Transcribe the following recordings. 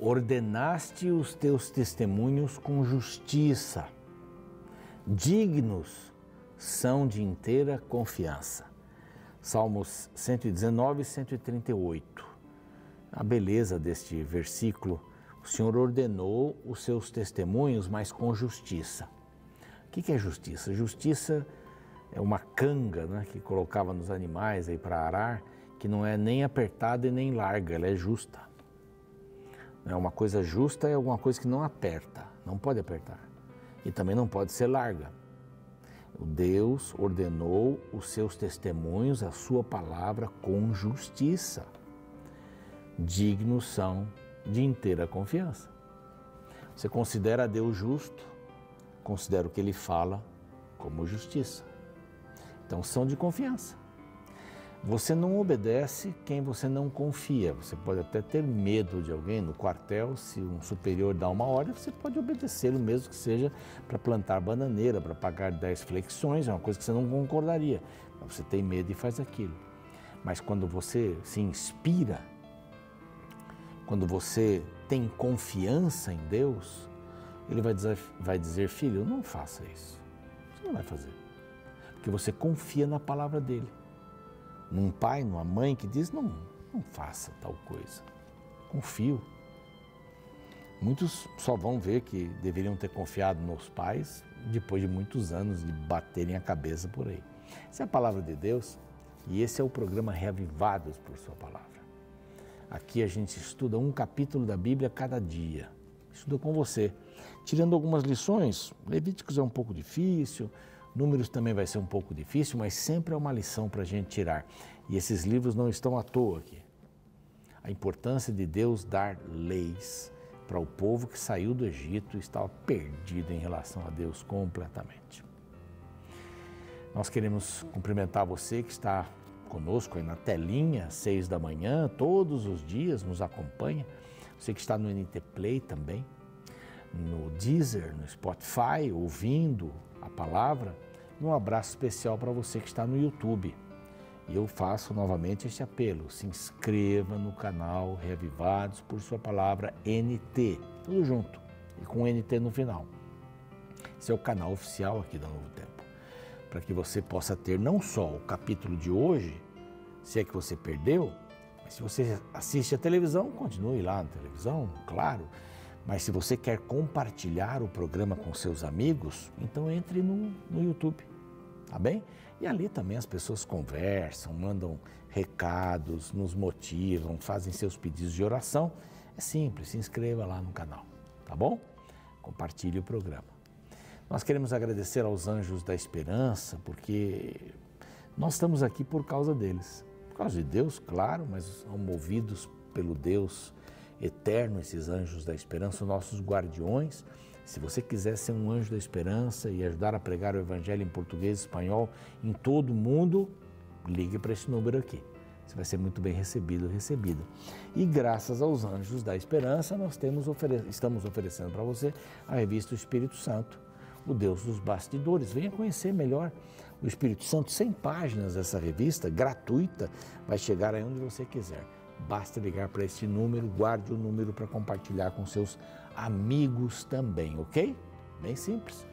ordenaste os teus testemunhos com justiça, dignos são de inteira confiança. Salmos 119 e 138. A beleza deste versículo, o Senhor ordenou os seus testemunhos, mas com justiça. O que é justiça? Justiça é uma canga, né, que colocava nos animais aí para arar, que não é nem apertada e nem larga, ela é justa. Uma coisa justa é alguma coisa que não aperta, não pode apertar. E também não pode ser larga. Deus ordenou os seus testemunhos, a sua palavra, com justiça. Dignos são de inteira confiança. Você considera Deus justo, considera o que Ele fala como justiça. Então são de confiança. Você não obedece quem você não confia. Você pode até ter medo de alguém no quartel, se um superior dá uma ordem, você pode obedecê-lo, mesmo que seja para plantar bananeira, para pagar 10 flexões, é uma coisa que você não concordaria. Mas você tem medo e faz aquilo. Mas quando você se inspira, quando você tem confiança em Deus, Ele vai dizer, filho, não faça isso. Você não vai fazer. Porque você confia na palavra dEle. Num pai, numa mãe que diz, não faça tal coisa. Confio. Muitos só vão ver que deveriam ter confiado nos pais depois de muitos anos de baterem a cabeça por aí. Essa é a palavra de Deus e esse é o programa Reavivados por Sua Palavra. Aqui a gente estuda um capítulo da Bíblia cada dia. Estuda com você, tirando algumas lições. Levíticos é um pouco difícil, Números também vai ser um pouco difícil, mas sempre é uma lição para a gente tirar. E esses livros não estão à toa aqui. A importância de Deus dar leis para o povo que saiu do Egito e estava perdido em relação a Deus completamente. Nós queremos cumprimentar você que está conosco aí na telinha, às 6 da manhã, todos os dias nos acompanha. Você que está no NT Play também, no Deezer, no Spotify, ouvindo a palavra. E um abraço especial para você que está no YouTube. E eu faço novamente este apelo, se inscreva no canal Reavivados por Sua Palavra NT, tudo junto e com NT no final. Esse é o canal oficial aqui da Novo Tempo, para que você possa ter não só o capítulo de hoje, se é que você perdeu, mas se você assiste a televisão, continue lá na televisão, claro, mas se você quer compartilhar o programa com seus amigos, então entre no YouTube, tá bem? E ali também as pessoas conversam, mandam recados, nos motivam, fazem seus pedidos de oração. É simples, se inscreva lá no canal, tá bom? Compartilhe o programa. Nós queremos agradecer aos Anjos da Esperança, porque nós estamos aqui por causa deles. Por causa de Deus, claro, mas são movidos pelo Deus eterno, esses Anjos da Esperança, os nossos guardiões. Se você quiser ser um anjo da esperança e ajudar a pregar o Evangelho em português e espanhol em todo o mundo, ligue para esse número aqui. Você vai ser muito bem recebido, recebida. E graças aos Anjos da Esperança, nós estamos oferecendo para você a revista O Espírito Santo, o Deus dos Bastidores. Venha conhecer melhor o Espírito Santo, 100 páginas dessa revista, gratuita, vai chegar aí onde você quiser. Basta ligar para este número, guarde o número para compartilhar com seus amigos também, ok? Bem simples.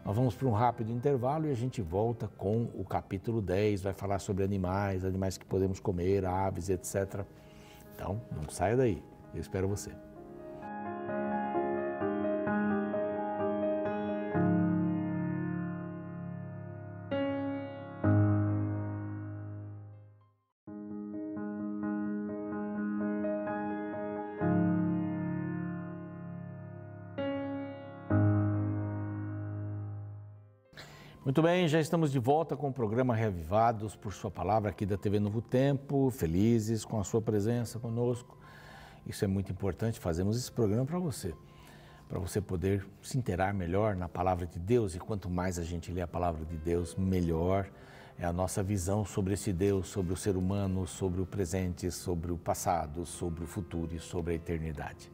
Nós vamos para um rápido intervalo e a gente volta com o capítulo 10, vai falar sobre animais que podemos comer, aves, etc. Então, não saia daí, eu espero você. Muito bem, já estamos de volta com o programa Reavivados por Sua Palavra aqui da TV Novo Tempo, felizes com a sua presença conosco. Isso é muito importante, fazemos esse programa para você poder se inteirar melhor na Palavra de Deus, e quanto mais a gente lê a Palavra de Deus, melhor é a nossa visão sobre esse Deus, sobre o ser humano, sobre o presente, sobre o passado, sobre o futuro e sobre a eternidade.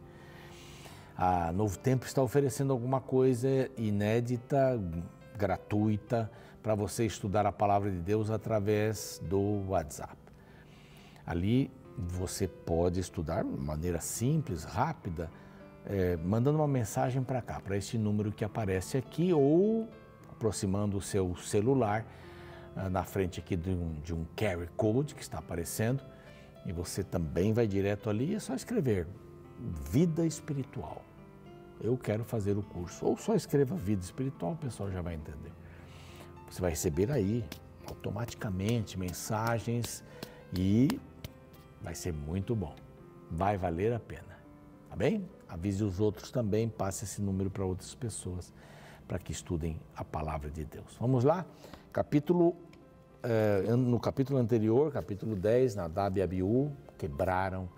A Novo Tempo está oferecendo alguma coisa inédita, gratuita, para você estudar a Palavra de Deus através do WhatsApp. Ali você pode estudar de maneira simples, rápida, mandando uma mensagem para cá, para esse número que aparece aqui, ou aproximando o seu celular na frente aqui de um QR Code que está aparecendo, e você também vai direto ali, é só escrever vida espiritual. Eu quero fazer o curso. Ou só escreva vida espiritual, o pessoal já vai entender. Você vai receber aí automaticamente mensagens e vai ser muito bom. Vai valer a pena. Tá bem? Avise os outros também, passe esse número para outras pessoas, para que estudem a palavra de Deus. Vamos lá? No capítulo anterior, capítulo 10, Nadab e Abiú quebraram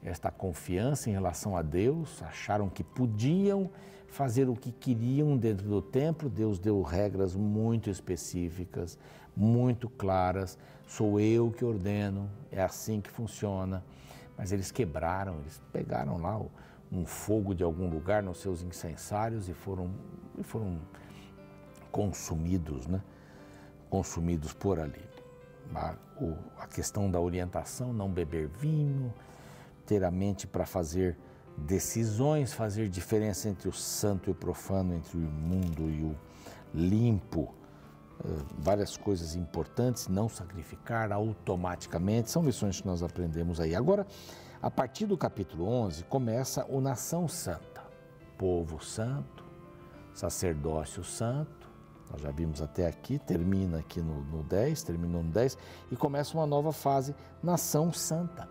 esta confiança em relação a Deus, acharam que podiam fazer o que queriam dentro do templo. Deus deu regras muito específicas, muito claras. Sou eu que ordeno, é assim que funciona. Mas eles quebraram, eles pegaram lá um fogo de algum lugar nos seus incensários e foram consumidos, né? Consumidos por ali. A questão da orientação, não beber vinho, ter a mente para fazer decisões, fazer diferença entre o santo e o profano, entre o imundo e o limpo, várias coisas importantes, não sacrificar automaticamente, são lições que nós aprendemos aí. Agora, a partir do capítulo 11, começa o Nação Santa, povo santo, sacerdócio santo, nós já vimos até aqui, termina aqui no 10, terminou no 10, e começa uma nova fase, Nação Santa.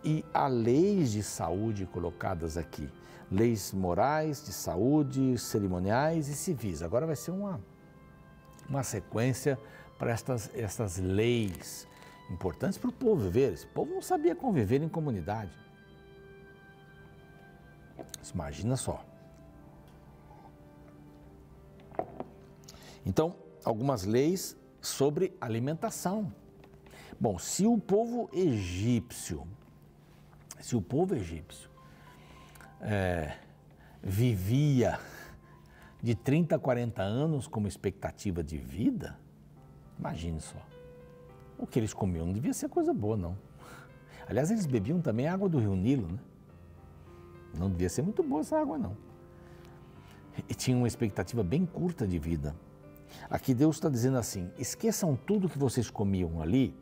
E há leis de saúde colocadas aqui, leis morais, de saúde, cerimoniais e civis. Agora vai ser uma sequência para estas leis importantes para o povo viver. Esse povo não sabia conviver em comunidade. Imagina só. Então, algumas leis sobre alimentação. Bom, se o povo egípcio vivia de 30 a 40 anos como expectativa de vida, imagine só, o que eles comiam não devia ser coisa boa, não. Aliás, eles bebiam também água do rio Nilo, né? Não devia ser muito boa essa água, não. E tinham uma expectativa bem curta de vida. Aqui Deus está dizendo assim, esqueçam tudo que vocês comiam ali.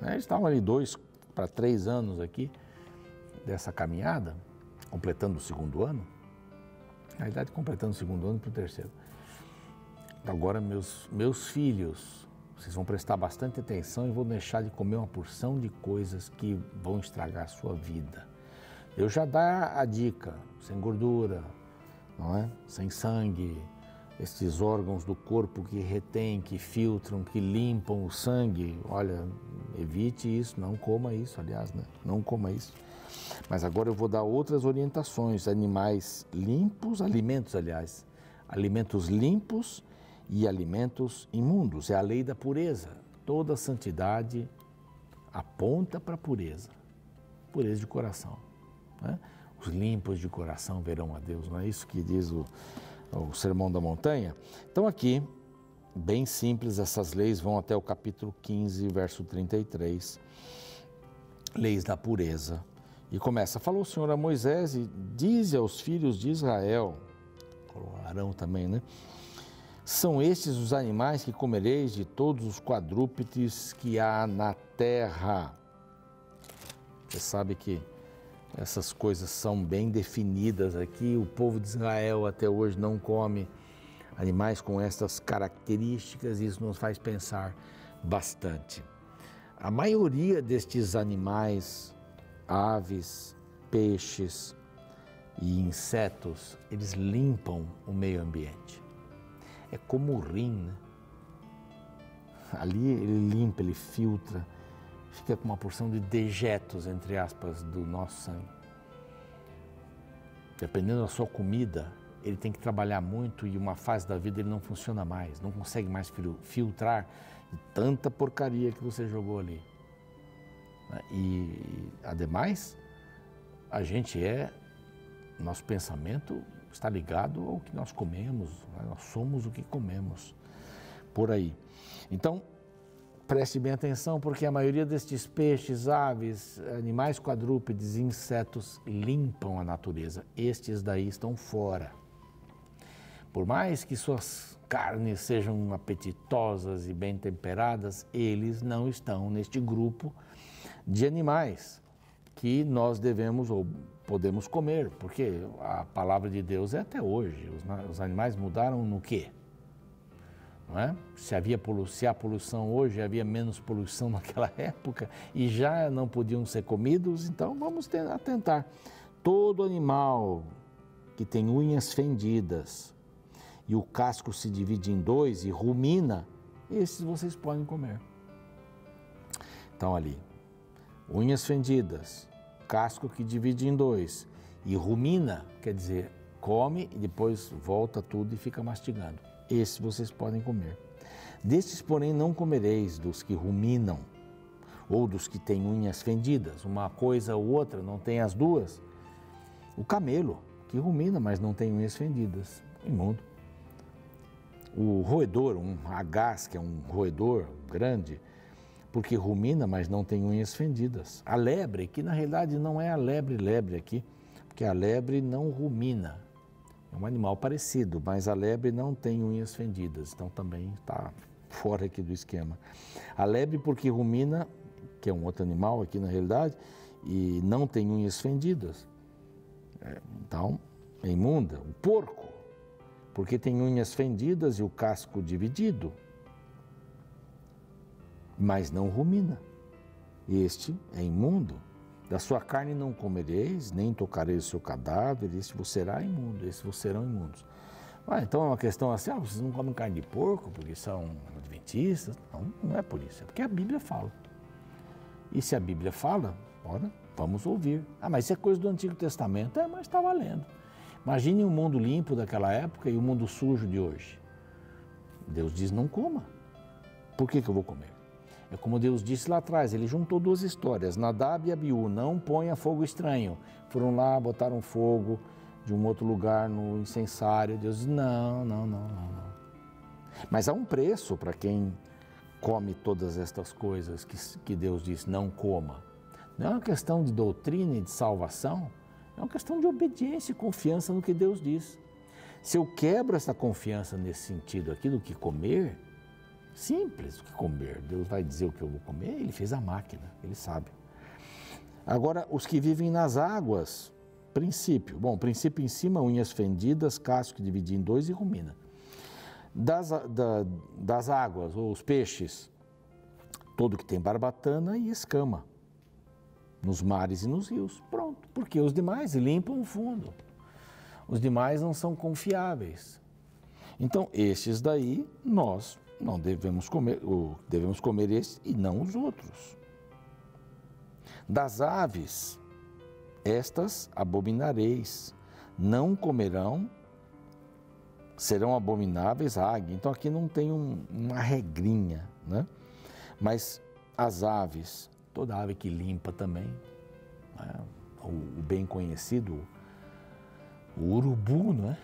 Eles estavam ali 2 para 3 anos aqui dessa caminhada, completando o 2º ano. Na verdade, completando o 2º ano para o 3º. Agora, meus filhos, vocês vão prestar bastante atenção e vão deixar de comer uma porção de coisas que vão estragar a sua vida. Eu já dá a dica, sem gordura, não é? Sem sangue, esses órgãos do corpo que retêm, que filtram, que limpam o sangue. Olha, evite isso, não coma isso, aliás, né? Não coma isso. Mas agora eu vou dar outras orientações, alimentos limpos e alimentos imundos. É a lei da pureza. Toda santidade aponta para a pureza de coração, né? Os limpos de coração verão a Deus, não é isso que diz o Sermão da Montanha? Então aqui, bem simples, essas leis vão até o capítulo 15, verso 33, leis da pureza. E começa, falou o Senhor a Moisés e dize aos filhos de Israel, Arão também, né? São estes os animais que comereis de todos os quadrúpedes que há na terra. Você sabe que essas coisas são bem definidas aqui. O povo de Israel até hoje não come animais com essas características e isso nos faz pensar bastante. A maioria destes animais, aves, peixes e insetos, eles limpam o meio ambiente. É como o rim, né? Ali ele limpa, ele filtra, fica com uma porção de dejetos, entre aspas, do nosso sangue. Dependendo da sua comida, ele tem que trabalhar muito e uma fase da vida ele não funciona mais, não consegue mais filtrar tanta porcaria que você jogou ali. E, ademais, nosso pensamento está ligado ao que nós comemos, nós somos o que comemos, por aí. Então, preste bem atenção, porque a maioria destes peixes, aves, animais quadrúpedes, insetos limpam a natureza. Estes daí estão fora. Por mais que suas carnes sejam apetitosas e bem temperadas, eles não estão neste grupo de animais que nós devemos ou podemos comer, porque a palavra de Deus é até hoje. Os animais mudaram no quê? Não é? Se há poluição hoje, havia menos poluição naquela época e já não podiam ser comidos, então vamos atentar. Todo animal que tem unhas fendidas e o casco se divide em dois e rumina, esses vocês podem comer. Então ali, unhas fendidas, casco que divide em dois e rumina, quer dizer, come e depois volta tudo e fica mastigando. Esses vocês podem comer. Destes, porém, não comereis dos que ruminam ou dos que têm unhas fendidas, uma coisa ou outra, não tem as duas. O camelo, que rumina, mas não tem unhas fendidas, imundo. O roedor, um agaz, que é um roedor grande, porque rumina, mas não tem unhas fendidas. A lebre, que na realidade não é a lebre aqui, porque a lebre não rumina. É um animal parecido, mas a lebre não tem unhas fendidas, então também está fora aqui do esquema. A lebre porque rumina, que é um outro animal aqui na realidade, e não tem unhas fendidas. Então, é imunda. O porco, porque tem unhas fendidas e o casco dividido, mas não rumina. Este é imundo. Da sua carne não comereis, nem tocareis o seu cadáver, este vos será imundo, estes vos serão imundos. Então é uma questão assim, vocês não comem carne de porco porque são adventistas? Não, não é por isso, é porque a Bíblia fala. E se a Bíblia fala, ora, vamos ouvir. Mas isso é coisa do Antigo Testamento, mas está valendo. Imagine o mundo limpo daquela época e o mundo sujo de hoje. Deus diz, não coma. Por que eu vou comer? É como Deus disse lá atrás, ele juntou duas histórias, Nadab e Abiú, não ponha fogo estranho. Foram lá, botaram fogo de um outro lugar no incensário. Deus disse, não. Mas há um preço para quem come todas estas coisas que Deus disse, não coma. Não é uma questão de doutrina e de salvação, é uma questão de obediência e confiança no que Deus diz. Se eu quebro essa confiança nesse sentido aqui do que comer, simples o que comer, Deus vai dizer o que eu vou comer, ele fez a máquina, ele sabe. Agora, os que vivem nas águas, princípio em cima, unhas fendidas, casco dividido em dois e rumina. Das águas, ou os peixes, todo que tem barbatana e escama, nos mares e nos rios, pronto, porque os demais limpam o fundo, os demais não são confiáveis. Então, estes daí, nós não devemos comer, ou devemos comer estes e não os outros. Das aves, estas abominareis, não comerão, serão abomináveis a águia. Então aqui não tem uma regrinha, né? Mas as aves, toda ave que limpa também, né? O bem conhecido, o urubu, né?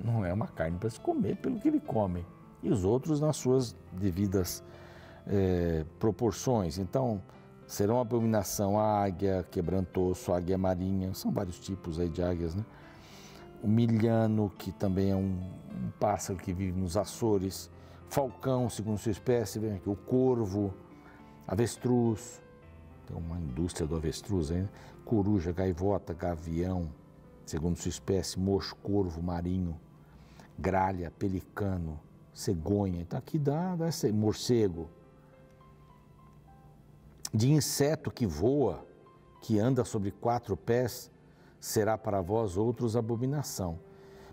Não é uma carne para se comer pelo que ele come. E os outros nas suas devidas proporções. Então, serão abominação a águia, quebrantoço, águia marinha, são vários tipos aí de águias, né? O milhano, que também é um pássaro que vive nos Açores, falcão, segundo sua espécie, vem aqui, o corvo, avestruz, tem uma indústria do avestruz aí, né? Coruja, gaivota, gavião, segundo sua espécie, mocho, corvo, marinho, gralha, pelicano, cegonha, então aqui dá esse morcego. De inseto que voa, que anda sobre 4 pés, será para vós outros abominação.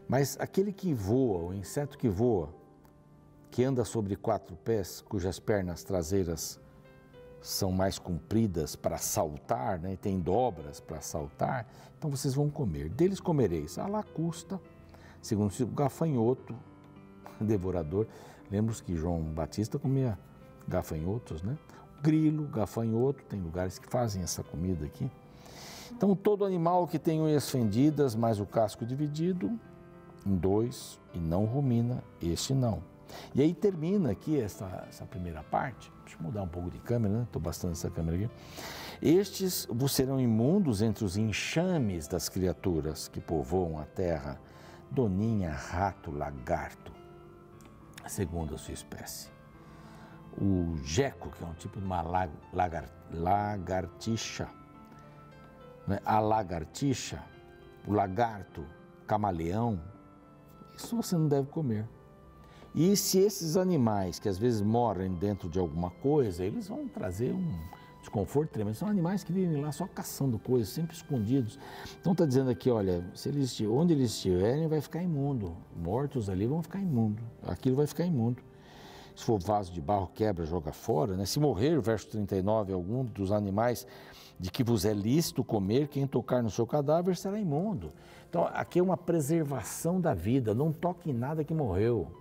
Mas aquele que voa, o inseto que voa, que anda sobre 4 pés, cujas pernas traseiras são mais compridas para saltar, né? Tem dobras para saltar, então vocês vão comer. Deles comereis a lacusta, segundo o gafanhoto, devorador. Lembra-se que João Batista comia gafanhotos, né? Grilo, gafanhoto, tem lugares que fazem essa comida aqui. Então, todo animal que tem unhas fendidas, mas o casco dividido em 2 e não rumina, este não. E aí termina aqui essa primeira parte. Deixa eu mudar um pouco de câmera, né? Estou bastante essa câmera aqui. Estes vos serão imundos entre os enxames das criaturas que povoam a terra, doninha, rato, lagarto, segundo a sua espécie. O geco, que é um tipo de uma lagartixa, né? A lagartixa, o lagarto, camaleão, isso você não deve comer. E se esses animais que às vezes morrem dentro de alguma coisa, eles vão trazer um desconforto tremendo. São animais que vivem lá só caçando coisas, sempre escondidos. Então está dizendo aqui, olha, onde eles estiverem vai ficar imundo. Mortos ali vão ficar imundo. Aquilo vai ficar imundo. Se for vaso de barro, quebra, joga fora, né? Se morrer, verso 39, algum dos animais de que vos é lícito comer, quem tocar no seu cadáver será imundo. Então, aqui é uma preservação da vida, não toque em nada que morreu.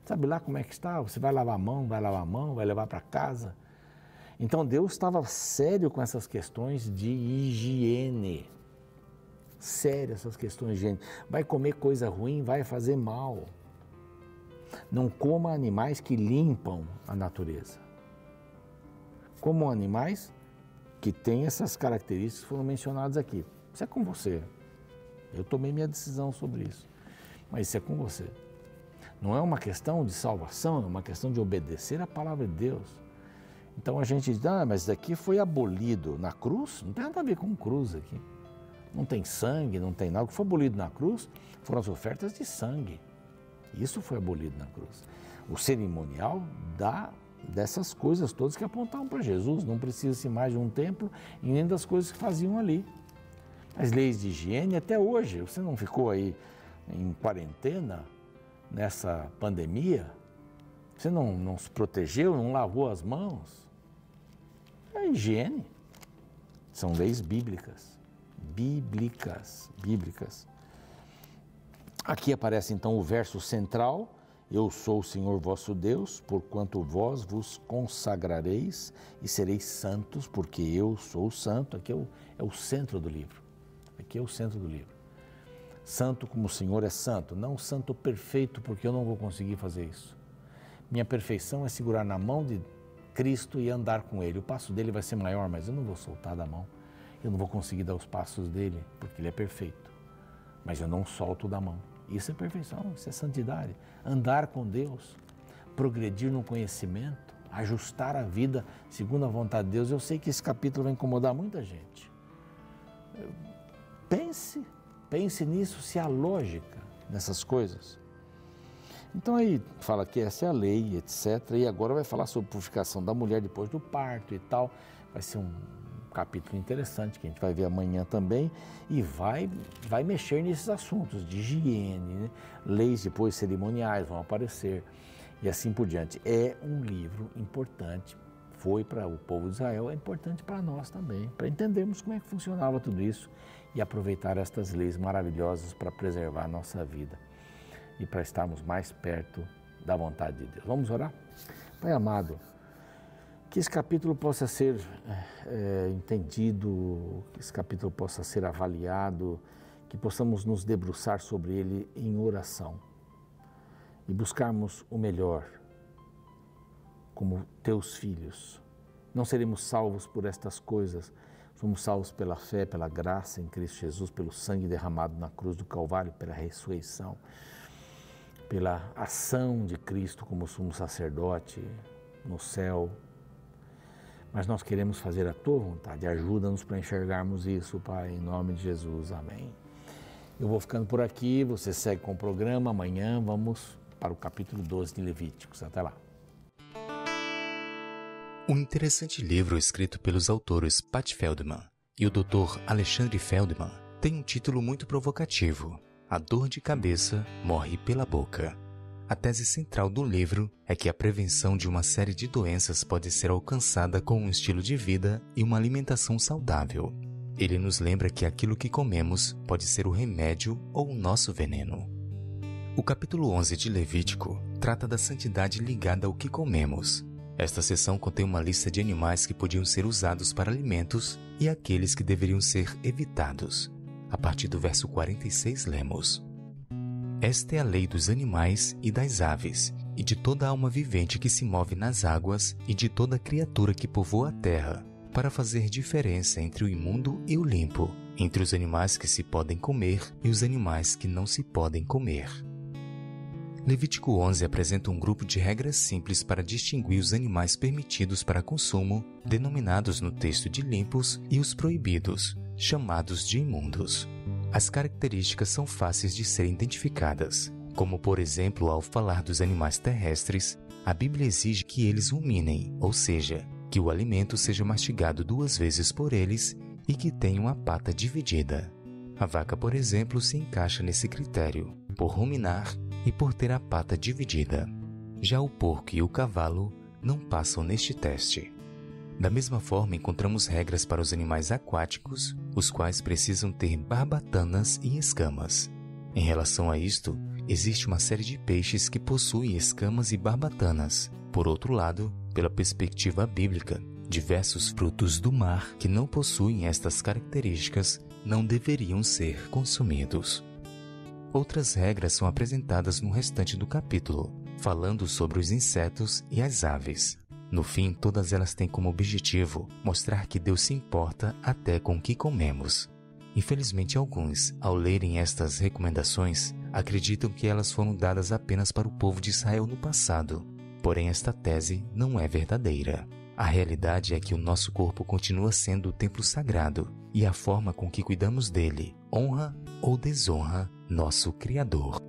Sabe lá como é que está? Você vai lavar a mão, vai levar para casa. Então, Deus estava sério com essas questões de higiene. Sério essas questões de higiene. Vai comer coisa ruim, vai fazer mal. Não coma animais que limpam a natureza. Comam animais que têm essas características que foram mencionadas aqui. Isso é com você. Eu tomei minha decisão sobre isso. Mas isso é com você. Não é uma questão de salvação, é uma questão de obedecer à palavra de Deus. Então a gente diz, mas isso daqui foi abolido na cruz? Não tem nada a ver com cruz aqui. Não tem sangue, não tem nada. O que foi abolido na cruz foram as ofertas de sangue. Isso foi abolido na cruz. O cerimonial dessas coisas todas que apontavam para Jesus. Não precisa-se mais de um templo e nem das coisas que faziam ali. As leis de higiene, até hoje, você não ficou aí em quarentena nessa pandemia? Você não se protegeu, não lavou as mãos? É higiene. São leis bíblicas. Bíblicas. Aqui aparece então o verso central: eu sou o Senhor vosso Deus, porquanto vós vos consagrareis e sereis santos, porque eu sou santo. Aqui é o centro do livro. Aqui é o centro do livro. Santo como o Senhor é santo, não santo perfeito, porque eu não vou conseguir fazer isso. Minha perfeição é segurar na mão de Cristo e andar com Ele. O passo dele vai ser maior, mas eu não vou soltar da mão. Eu não vou conseguir dar os passos dele, porque ele é perfeito. Mas eu não solto da mão. Isso é perfeição, isso é santidade. Andar com Deus, progredir no conhecimento, ajustar a vida segundo a vontade de Deus. Eu sei que esse capítulo vai incomodar muita gente. Pense nisso, se há lógica nessas coisas. Então aí fala que essa é a lei, etc. E agora vai falar sobre purificação da mulher depois do parto e tal. Vai ser um capítulo interessante que a gente vai ver amanhã também e vai mexer nesses assuntos de higiene, né? Leis depois cerimoniais vão aparecer e assim por diante. É um livro importante, foi para o povo de Israel, é importante para nós também, para entendermos como é que funcionava tudo isso e aproveitar estas leis maravilhosas para preservar a nossa vida e para estarmos mais perto da vontade de Deus. Vamos orar? Pai amado, que esse capítulo possa ser entendido, que esse capítulo possa ser avaliado, que possamos nos debruçar sobre ele em oração e buscarmos o melhor como teus filhos. Não seremos salvos por estas coisas, somos salvos pela fé, pela graça em Cristo Jesus, pelo sangue derramado na cruz do Calvário, pela ressurreição, pela ação de Cristo como sumo sacerdote no céu. Mas nós queremos fazer a Tua vontade. Ajuda-nos para enxergarmos isso, Pai, em nome de Jesus. Amém. Eu vou ficando por aqui, você segue com o programa. Amanhã vamos para o capítulo 12 de Levíticos. Até lá. Um interessante livro escrito pelos autores Pat Feldman e o Dr. Alexandre Feldman tem um título muito provocativo: A dor de cabeça morre pela boca. A tese central do livro é que a prevenção de uma série de doenças pode ser alcançada com um estilo de vida e uma alimentação saudável. Ele nos lembra que aquilo que comemos pode ser o remédio ou o nosso veneno. O capítulo 11 de Levítico trata da santidade ligada ao que comemos. Esta seção contém uma lista de animais que podiam ser usados para alimentos e aqueles que deveriam ser evitados. A partir do verso 46 lemos: Esta é a lei dos animais e das aves, e de toda alma vivente que se move nas águas, e de toda criatura que povoa a terra, para fazer diferença entre o imundo e o limpo, entre os animais que se podem comer e os animais que não se podem comer. Levítico 11 apresenta um grupo de regras simples para distinguir os animais permitidos para consumo, denominados no texto de limpos, e os proibidos, chamados de imundos. As características são fáceis de serem identificadas, como por exemplo, ao falar dos animais terrestres, a Bíblia exige que eles ruminem, ou seja, que o alimento seja mastigado 2 vezes por eles e que tenham a pata dividida. A vaca, por exemplo, se encaixa nesse critério, por ruminar e por ter a pata dividida. Já o porco e o cavalo não passam neste teste. Da mesma forma, encontramos regras para os animais aquáticos, os quais precisam ter barbatanas e escamas. Em relação a isto, existe uma série de peixes que possuem escamas e barbatanas. Por outro lado, pela perspectiva bíblica, diversos frutos do mar que não possuem estas características não deveriam ser consumidos. Outras regras são apresentadas no restante do capítulo, falando sobre os insetos e as aves. No fim, todas elas têm como objetivo mostrar que Deus se importa até com o que comemos. Infelizmente, alguns, ao lerem estas recomendações, acreditam que elas foram dadas apenas para o povo de Israel no passado. Porém, esta tese não é verdadeira. A realidade é que o nosso corpo continua sendo o templo sagrado e a forma com que cuidamos dele honra ou desonra nosso Criador.